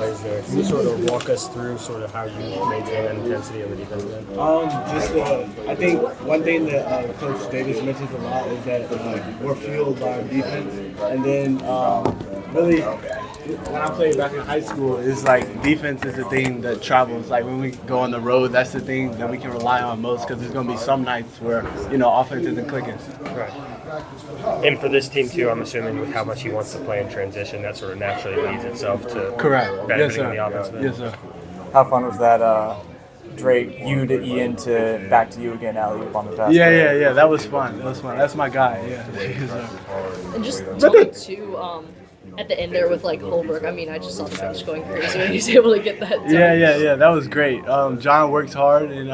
plays there. Can you sort of walk us through sort of how you maintain that intensity on the defensive end? I think one thing that Coach Davis mentions a lot is that we're fueled by our defense, and then really when I played back in high school, it's like defense is the thing that travels. Like when we go on the road, that's the thing that we can rely on most because there's going to be some nights where offense isn't clicking. Right. And for this team too, I'm assuming with how much he wants to play in transition, that sort of naturally leads itself to benefiting the offensive end. Yes, sir. How fun was that? Drake, you to Ian to back to you again, alley up on the pass. Yeah. That was fun. That's my guy. Yeah. And just talking to at the end there with like Holbrook, I mean, I just saw the bench going crazy when he was able to get that done. Yeah. That was great. John worked hard, and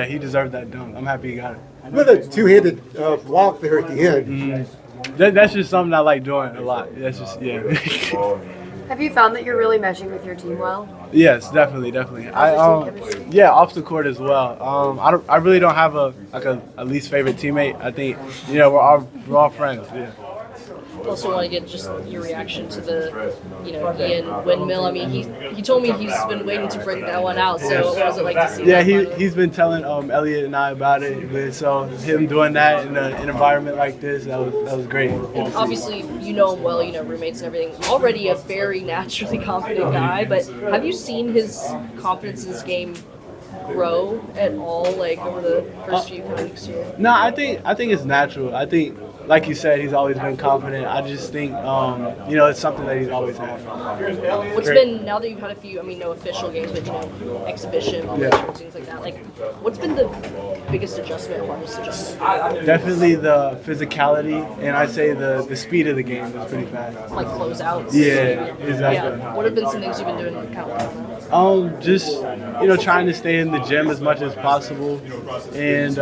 he deserved that dunk. I'm happy he got it. With a two-handed block there at the end. Mm-hmm. That's just something I like doing a lot. That's just Have you found that you're really meshing with your team well? Yes, definitely. Off the court as well. I really don't have a least favorite teammate. I think we're all friends. Yeah. Also want to get just your reaction to the, Ian windmill. I mean, he told me he's been waiting to break that one out. So what was it like to see that? Yeah, he's been telling Elliot and I about it. But so him doing that in an environment like this, that was great. And obviously, you know him well, roommates and everything. Already a very naturally confident guy, but have you seen his confidence in this game grow at all, like over the first few weeks here? No, I think it's natural. I think, like you said, he's always been confident. I just think, it's something that he's always had. What's been, now that you've had a few, no official games, but, exhibition, things like that, what's been the biggest adjustment, hardest adjustment? Definitely the physicality, and I'd say the speed of the game is pretty fast. Like closeouts? Yeah, exactly. Yeah. What have been some things you've been doing to kind of just, trying to stay in the gym as much as possible, and,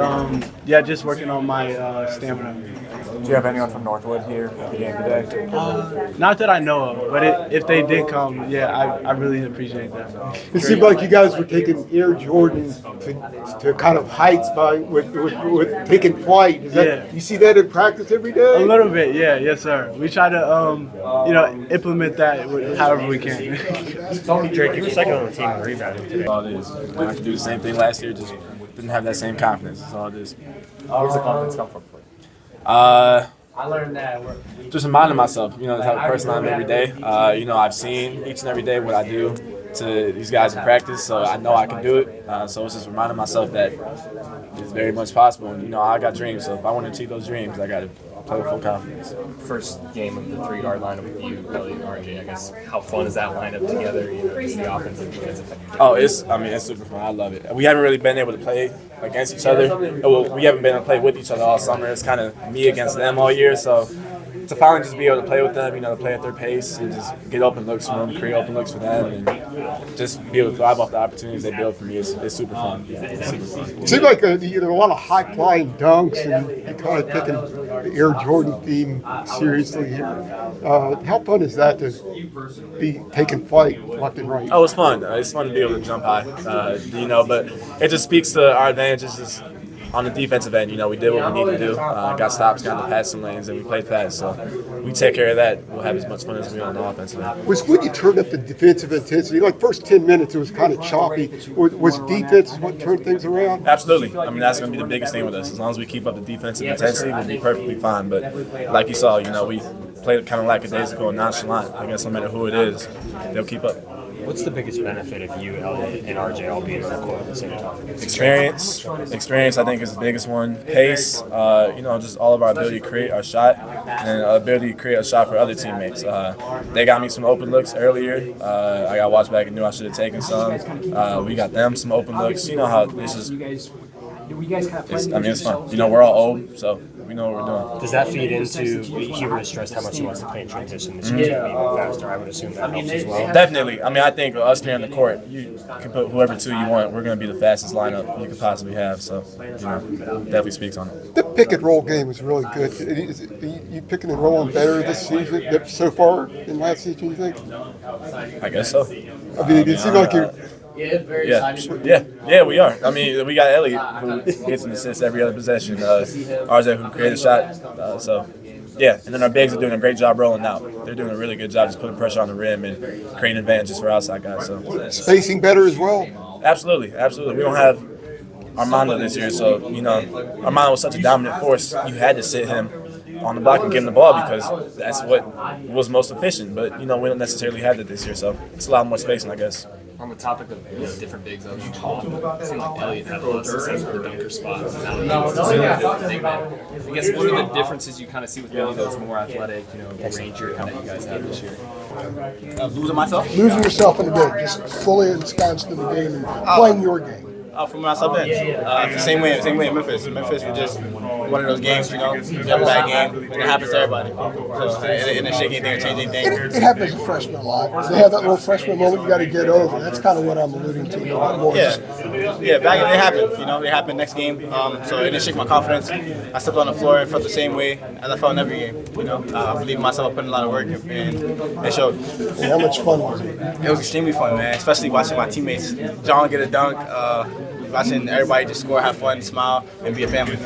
just working on my stamina. Do you have anyone from Northwood here at the game today? Not that I know of, but if they did come, I really appreciate that. It seemed like you guys were taking Air Jordan to kind of heights with taking flight. You see that in practice every day? A little bit, yes, sir. We try to, implement that however we can. Drake, you were second on the team in rebounding today. All it is. When I could do the same thing last year, just didn't have that same confidence. That's all it is. Where's the confidence come from for you? I learned that. Just reminding myself, the type of person I am every day. I've seen each and every day what I do to these guys in practice, so I know I can do it. So it's just reminding myself that it's very much possible. And, I got dreams, so if I want to achieve those dreams, I got to play with full confidence. First game of the three-guard lineup with you, Elliot, and RJ, I guess. How fun is that lineup together, just the offense and defensive? Oh, it's super fun. I love it. We haven't really been able to play against each other. Well, we haven't been able to play with each other all summer. It's kind of me against them all year, so to finally just be able to play with them, to play at their pace and just get open looks for them, create open looks for them, and just be able to thrive off the opportunities they build for me is super fun. It's super fun. It seemed like there were a lot of high-flying dunks, and you're kind of taking the Air Jordan theme seriously here. How fun is that to be taking flight left and right? Oh, it's fun. It's fun to be able to jump high, but it just speaks to our advantages. Just on the defensive end, we did what we need to do. Got stops, got in the passing lanes, and we played fast. So we take care of that. We'll have as much fun as we want on the offensive end. Was when you turned up the defensive intensity, like first 10 minutes, it was kind of choppy. Was defense what turned things around? Absolutely. That's going to be the biggest thing with us. As long as we keep up the defensive intensity, we'll be perfectly fine. But like you saw, we played kind of lackadaisical and nonchalant. I guess no matter who it is, they'll keep up. What's the biggest benefit of you, Elliot, and RJ all being on the court at the same time? Experience, I think, is the biggest one. Pace, just all of our ability to create our shot and ability to create a shot for other teammates. They got me some open looks earlier. I got watched back and knew I should have taken some. We got them some open looks. You know how this is. It's fun. We're all old, so we know what we're doing. Does that feed into, he really stressed how much he wants to play in transition this year to be even faster? I would assume that helps as well. Definitely. I think us here on the court, you can put whoever two you want. We're going to be the fastest lineup you could possibly have. So, definitely speaks on it. The pick and roll game was really good. You picking and rolling better this season so far than last season, you think? I guess so. It seemed like you're. Yeah, we are. We got Elliot who gets an assist every other possession. RJ who created a shot. So Yeah, and then our bigs are doing a great job rolling out. They're doing a really good job just putting pressure on the rim and creating advantages for outside guys. So Spacing better as well? absolutely. We don't have Armando this year, so Armando was such a dominant force. You had to sit him on the block and give him the ball because that's what was most efficient. But we don't necessarily have that this year, so it's a lot more spacing, I guess. On the topic of different bigs, it seemed like Elliott had a lot of success with the dunker spot. Now he's a big man. I guess what are the differences you kind of see with Elliott that's more athletic, rangier kind of you guys have this year? Losing myself? Losing yourself in the game, just fully ensconced in the game and playing your game. From myself in. The same way in Memphis. Memphis was just one of those games, you have a bad game, and it happens to everybody. So it didn't shake anything or change anything. It happens to freshmen a lot. They have that little freshman moment you got to get over. That's kind of what I'm alluding to. More. Yeah, back it happened. It happened next game. So it didn't shake my confidence. I stepped on the floor and felt the same way as I felt in every game. I believe in myself. I put in a lot of work, and it showed. And how much fun was it? It was extremely fun, man. Especially watching my teammates. John get a dunk. Watching everybody just score, have fun, smile, and be a family. I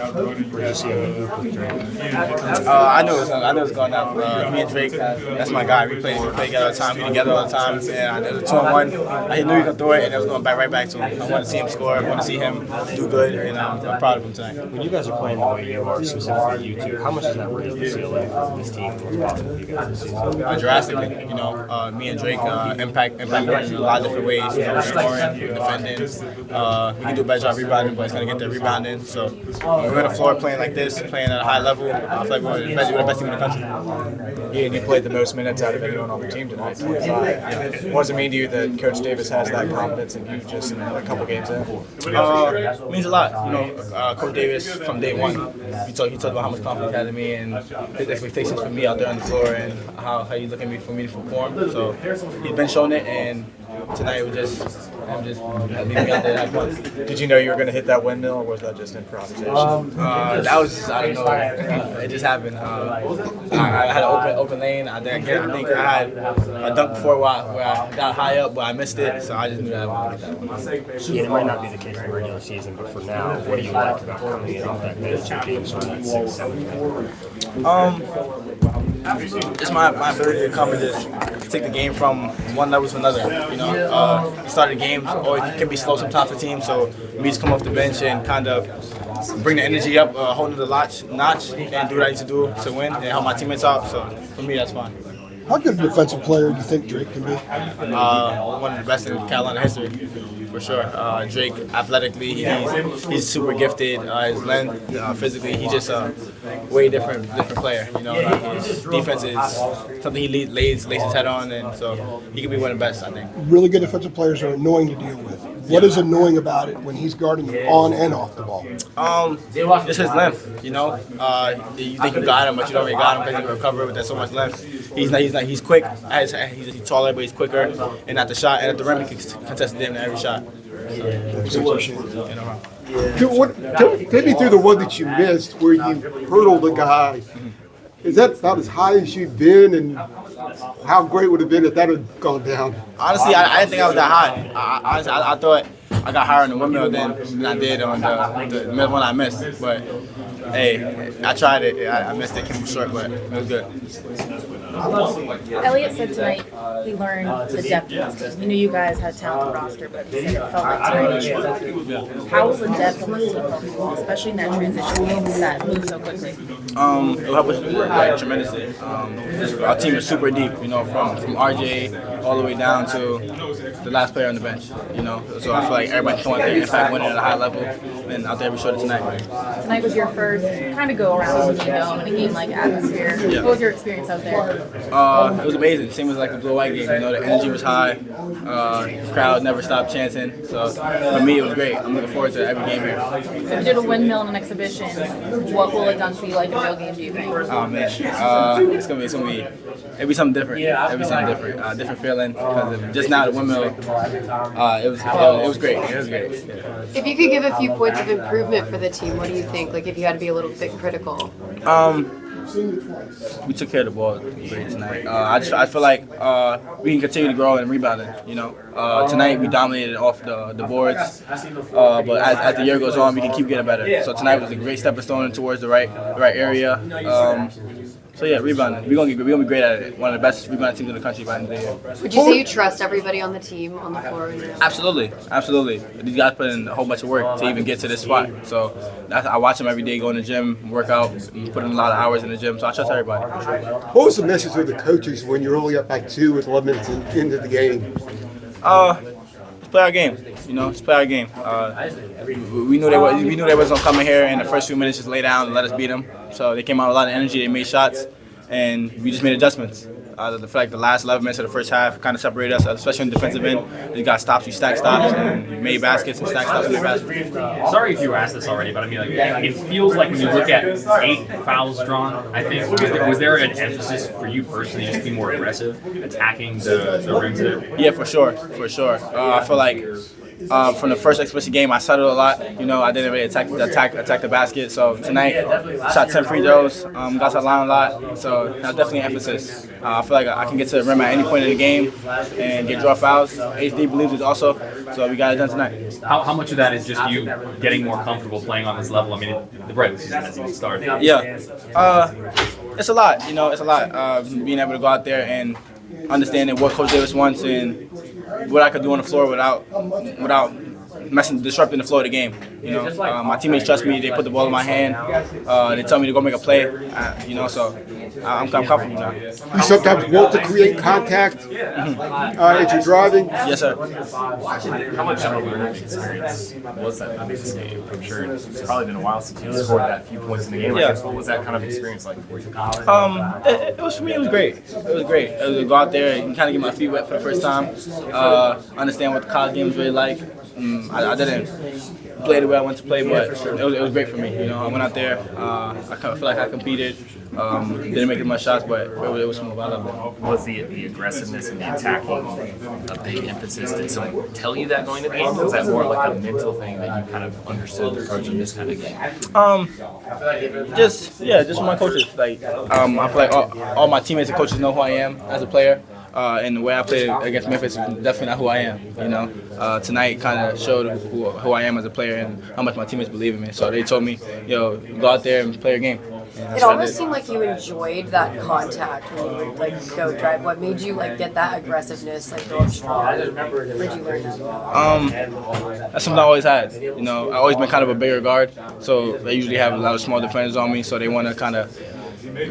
knew it was going down. Me and Drake, that's my guy. We play together all the time, together all the time. And it was a 2-on-1. I knew he was going to throw it, and it was going right back to him. I want to see him score. I want to see him do good, and I'm proud of him tonight. When you guys are playing the way you are, specifically you two, how much does that raise the ceiling for this team? What's possible for you guys this season? Drastically. Me and Drake impact in a lot of different ways. Scoring, defending. We can do a better job rebounding, but it's going to get there rebounding. So when we're on the floor playing like this, playing at a high level, I feel like we're the best team in the country. Yeah, and you played the most minutes out of anyone on the team tonight, 25. What does it mean to you that Coach Davis has that confidence in you just a couple games in? It means a lot. Coach Davis from day one, he talked about how much confidence he had in me and his expectations for me out there on the floor and how he's looking for me to perform. So he's been showing it, and tonight was just leaving me out there that fun. Did you know you were going to hit that windmill, or was that just improvisation? That was just out of nowhere. It just happened. I had an open lane. I think I had a dunk before where I got high up, but I missed it. So I just knew that I wanted to get that one. Yeah, it might not be the case in the regular season, but for now, what do you like about coming in off that bench and being sort of that 6-7? It's my ability to come and just take the game from one level to another. You start the games, it can be slow sometimes for teams, so me just come off the bench and kind of bring the energy up, hold it the notch, and do what I need to do to win and help my teammates out. So for me, that's fine. How good a defensive player do you think Drake can be? One of the best in Carolina history, for sure. Drake, athletically, he's super gifted. His length, physically, he's just a way different player. His defense is something he lays his head on, and so he can be one of the best, I think. Really good defensive players are annoying to deal with. What is annoying about it when he's guarding you on and off the ball? Just his length. You think you got him, but you don't really got him because he can recover with that so much length. He's quick. He's taller, but he's quicker. And at the shot and at the rim, he can contest the rim in every shot. Take me through the one that you missed where you hurdled a guy. Is that about as high as you've been, and how great would it have been if that had gone down? Honestly, I didn't think I was that high. I thought I got higher on the windmill than I did on the one I missed. But hey, I tried it. I missed it, came short, but it was good. Elliott said tonight he learned the depth of this team. He knew you guys had a talented roster, but he said it felt like tonight. How was the depth of this team helping, especially in that transition game that moved so quickly? It helped us tremendously. Our team is super deep, from RJ all the way down to the last player on the bench, So I feel like everybody can in fact winning at a high level, and out there we showed it tonight. Tonight was your first kind of go around in a game-like atmosphere. Yeah. What was your experience out there? It was amazing. Same as like the blue-white game. The energy was high. Crowd never stopped chanting. So for me, it was great. I'm looking forward to every game here. So you did a windmill in an exhibition. What will it done to be like in a real game, do you think? Oh man, it'll be something different. Different feeling. Because just now the windmill, it was great. It was great. Yeah. If you could give a few points of improvement for the team, what do you think? Like if you had to be a little bit critical. We took care of the ball great tonight. I feel like we can continue to grow and rebounding. Tonight we dominated off the boards, but as the year goes on, we can keep getting better. So tonight was a great stepping stone towards the right area. So yeah, rebounding. We're gonna be great at it. One of the best rebounding teams in the country by the end of the year. Would you say you trust everybody on the team on the floor right now? Absolutely. These guys put in a whole bunch of work to even get to this spot. So I watch them every day, go in the gym, work out, put in a lot of hours in the gym. So I trust everybody. What was the message of the coaches when you're only up by 2 with 11 minutes into the game? Let's play our game. Let's play our game. We knew they wasn't gonna come in here in the first few minutes just lay down and let us beat them. So they came out with a lot of energy. They made shots, and we just made adjustments. The last 11 minutes of the first half kind of separated us, especially on the defensive end. We got stops, we stacked stops, and we made baskets and stacked stops and made baskets. Sorry if you were asked this already, but I mean, it feels like when you look at 8 fouls drawn, I think, was there an emphasis for you personally just to be more aggressive, attacking the rim today? Yeah, for sure. I feel like from the first exhibition game, I settled a lot. I didn't really attack the basket. So tonight, shot 10 free throws, got to the line a lot. So that's definitely an emphasis. I feel like I can get to the rim at any point in the game and get draw fouls. HD believes it also, so we got it done tonight. How much of that is just you getting more comfortable playing on this level? I mean, the regular season hasn't even started. Yeah, it's a lot. It's a lot. Being able to go out there and understanding what Coach Davis wants and what I could do on the floor without disrupting the flow of the game. My teammates trust me. They put the ball in my hand. They tell me to go make a play. So I'm comfortable now. You sometimes want to create contact as you're driving. Yes, sir. How much of a learning experience was that in this game? I'm sure it's probably been a while since you scored that few points in the game. Yeah. What was that kind of experience like for you? It was for me. It was great. It was to go out there and kind of get my feet wet for the first time. Understand what the college game is really like. I didn't play the way I wanted to play, but it was great for me. I went out there. I feel like I competed. Didn't make as much shots, but it was smooth. I loved it. Was the aggressiveness and the attacking a big emphasis? Did someone tell you that going to the game? Or was that more like a mental thing that you kind of understood the approach of this kind of game? Just my coaches. I feel like all my teammates and coaches know who I am as a player. And the way I played against Memphis is definitely not who I am. Tonight kind of showed who I am as a player and how much my teammates believe in me. So they told me, go out there and play your game. It almost seemed like you enjoyed that contact when you would go drive. What made you get that aggressiveness, go up strong? Where did you learn that? That's something I always had. I've always been kind of a bigger guard, so they usually have a lot of small defenders on me, so they want to kind of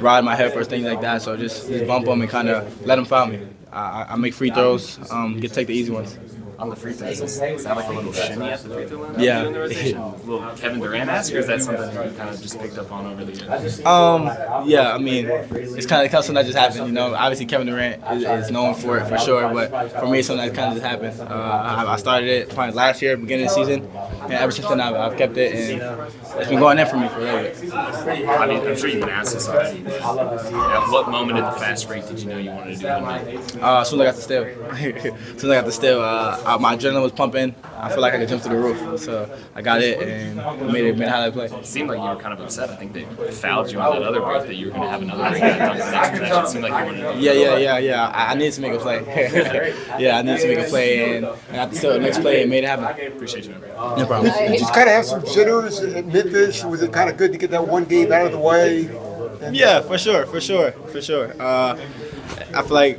ride my hip or things like that. So just bump them and kind of let them foul me. I make free throws, take the easy ones. On the free throws, is that like a little shimmy at the free throw line? Yeah. A little Kevin Durant-esque, or is that something that you kind of just picked up on over the years? Yeah, I mean, it's kind of something that just happened. Obviously Kevin Durant is known for it for sure, but for me, it's something that kind of just happened. I started it probably last year, beginning of the season, and ever since then I've kept it, and it's been going in for me for a little bit. I mean, I'm sure you've been asked this already. At what moment in the fast break did you know you wanted to do it? As soon as I got the steal. My adrenaline was pumping. I feel like I could jump through the roof. So I got it and made it a highlight play. It seemed like you were kind of upset. I think they fouled you on that other break that you were going to have another break that dunk the next possession. It seemed like you wanted to do it. Yeah. I needed to make a play. I needed to make a play, and I got to steal the next play and made it happen. Appreciate you, man. No problem. Did you kind of have some jitters at Memphis? Was it kind of good to get that one game out of the way? Yeah, for sure. I feel like,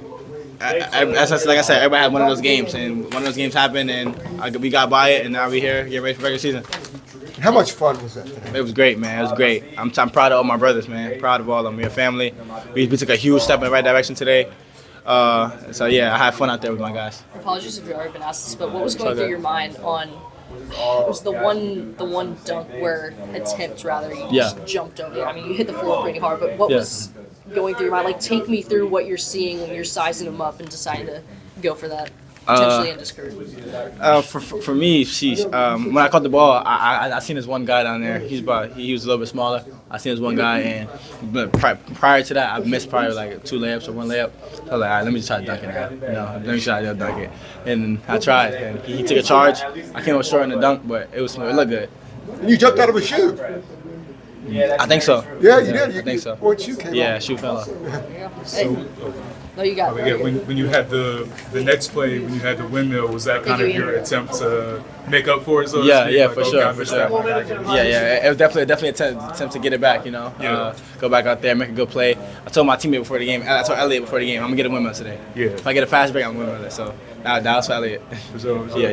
like I said, everybody had one of those games, and one of those games happened, and we got by it, and now we're here, getting ready for regular season. How much fun was that today? It was great, man. It was great. I'm proud of all my brothers, man. Proud of all of them. We're a family. We took a huge step in the right direction today. So yeah, I had fun out there with my guys. Apologies if you've already been asked this, but what was going through your mind on? It was the one dunk attempt you just jumped over. I mean, you hit the floor pretty hard, but what was going through your mind? Take me through what you're seeing when you're sizing them up and deciding to go for that potentially indiscreet. For me, when I caught the ball, I seen this one guy down there. He was a little bit smaller. I seen this one guy, and prior to that, I missed probably like 2 layups or 1 layup. So I was like, all right, let me just try to dunk it now. Let me try to dunk it. And I tried, and he took a charge. I came up short in the dunk, but it looked good. You jumped out of a shoe. I think so. Yeah, you did. I think so. What shoe came Yeah, off? shoe fell off. No, you got it. Yeah, when you had the next play, when you had the windmill, was that kind of your attempt to make up for it? So Yeah, to speak? yeah, Like, for okay, sure, I for missed sure. that one. I get it. Yeah, it was definitely an attempt to get it back. Go back out there, make a good play. I told my teammate before the game. I told Elliot before the game, I'm gonna get a windmill today. Yeah. If I get a fast break, I'm gonna windmill it. So that was for Elliot. So, Yeah.